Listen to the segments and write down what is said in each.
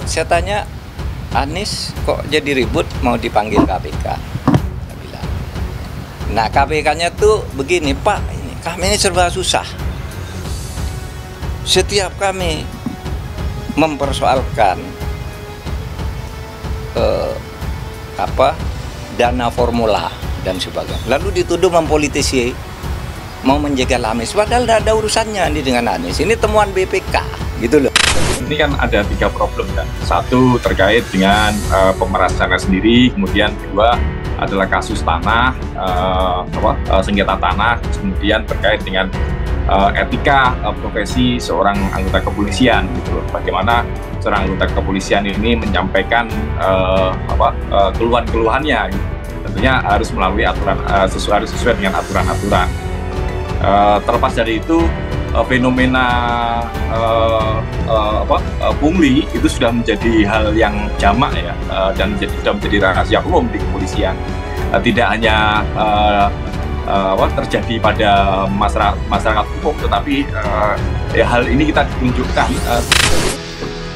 saya tanya, Anies kok jadi ribut mau dipanggil KPK? Saya bilang. Nah KPK-nya tuh begini, Pak, kami ini serba susah. Setiap kami mempersoalkan dana formula dan sebagainya, lalu dituduh mempolitisi, mau menjegal Anies, padahal tidak ada urusannya ini dengan Anies. Ini temuan BPK, gitu loh. Ini kan ada 3 problem kan. Satu terkait dengan pemerasannya sendiri, kemudian kedua adalah kasus tanah, sengketa tanah, kemudian terkait dengan etika profesi seorang anggota kepolisian, gitu loh. Bagaimana seorang anggota kepolisian ini menyampaikan keluhan-keluhannya, gitu. Tentunya harus melalui aturan, sesuai dengan aturan-aturan. Terlepas dari itu, fenomena pungli itu sudah menjadi hal yang jamak ya, dan sudah menjadi rahasia umum di kepolisian. Tidak hanya terjadi pada masyarakat umum, tetapi hal ini kita ditunjukkan.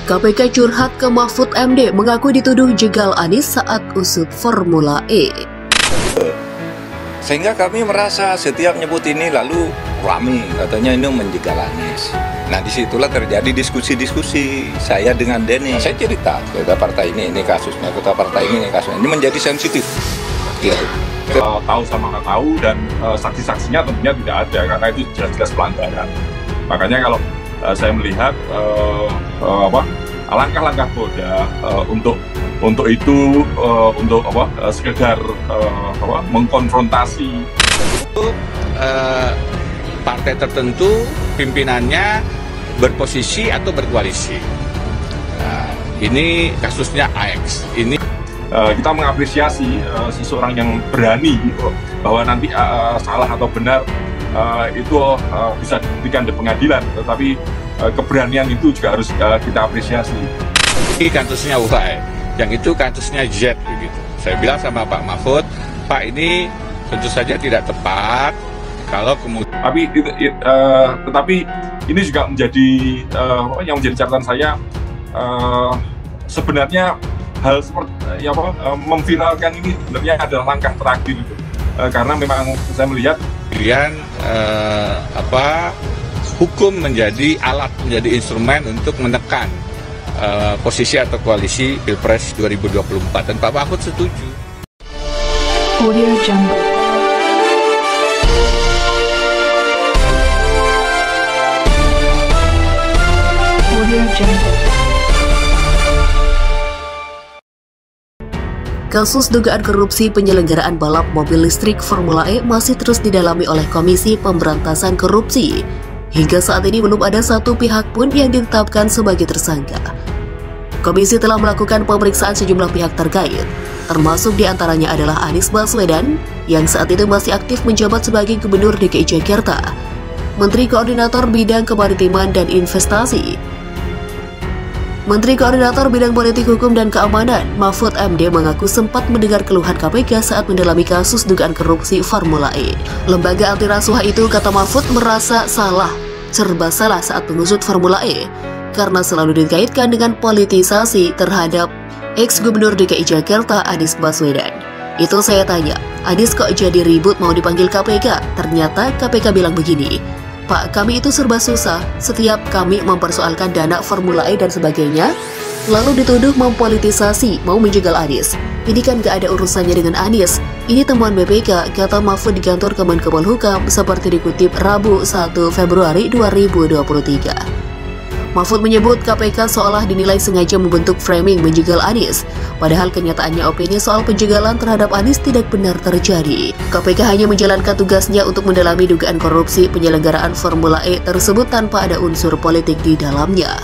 KPK curhat ke Mahfud MD mengaku dituduh jegal Anies saat usut Formula E. Sehingga kami merasa setiap nyebut ini lalu rame, katanya ini menjegal Anies. Nah disitulah terjadi diskusi-diskusi saya dengan Denny. Nah, saya cerita, kota partai ini kasusnya, kota partai ini kasusnya. Ini menjadi sensitif. Gitu. Tahu sama nggak tahu, dan saksi-saksinya tentunya tidak ada, karena itu jelas-jelas pelanggaran. Makanya kalau saya melihat langkah-langkah Polda untuk itu, sekedar mengkonfrontasi partai tertentu, pimpinannya berposisi atau berkoalisi. Nah, ini kasusnya AX. Ini kita mengapresiasi seseorang yang berani bahwa nanti salah atau benar itu bisa dibuktikan di pengadilan, tetapi keberanian itu juga harus kita apresiasi. Ini kasusnya Y, yang itu kasusnya Z begitu. Saya bilang sama Pak Mahfud, Pak, ini tentu saja tidak tepat kalau kemudian. Tetapi ini juga menjadi yang menjadi catatan saya, sebenarnya hal seperti memviralkan ini sebenarnya adalah langkah terakhir, karena memang saya melihat kemudian hukum menjadi alat, menjadi instrumen untuk menekan posisi atau koalisi Pilpres 2024, dan Pak Mahfud setuju. Audio Jungle. Audio Jungle. Kasus dugaan korupsi penyelenggaraan balap mobil listrik Formula E masih terus didalami oleh Komisi Pemberantasan Korupsi. Hingga saat ini belum ada satu pihak pun yang ditetapkan sebagai tersangka. Komisi telah melakukan pemeriksaan sejumlah pihak terkait, termasuk diantaranya adalah Anies Baswedan yang saat itu masih aktif menjabat sebagai Gubernur DKI Jakarta, Menteri Koordinator Bidang Kemaritiman dan Investasi, Menteri Koordinator Bidang Politik Hukum dan Keamanan, Mahfud MD mengaku sempat mendengar keluhan KPK saat mendalami kasus dugaan korupsi Formula E. Lembaga anti rasuah itu, kata Mahfud, merasa serba salah saat mengusut Formula E, karena selalu dikaitkan dengan politisasi terhadap ex-Gubernur DKI Jakarta Anies Baswedan. Itu saya tanya, Anies kok jadi ribut mau dipanggil KPK? Ternyata KPK bilang begini, Pak, kami itu serba susah, setiap kami mempersoalkan dana Formula E dan sebagainya, lalu dituduh mempolitisasi, mau menjegal Anies. Ini kan gak ada urusannya dengan Anies. Ini temuan BPK, kata Mahfud di kantor Kemenkopolhukam, seperti dikutip Rabu 1 Februari 2023. Mahfud menyebut KPK seolah dinilai sengaja membentuk framing menjegal Anies, padahal kenyataannya opini soal penjegalan terhadap Anies tidak benar terjadi. KPK hanya menjalankan tugasnya untuk mendalami dugaan korupsi penyelenggaraan Formula E tersebut tanpa ada unsur politik di dalamnya.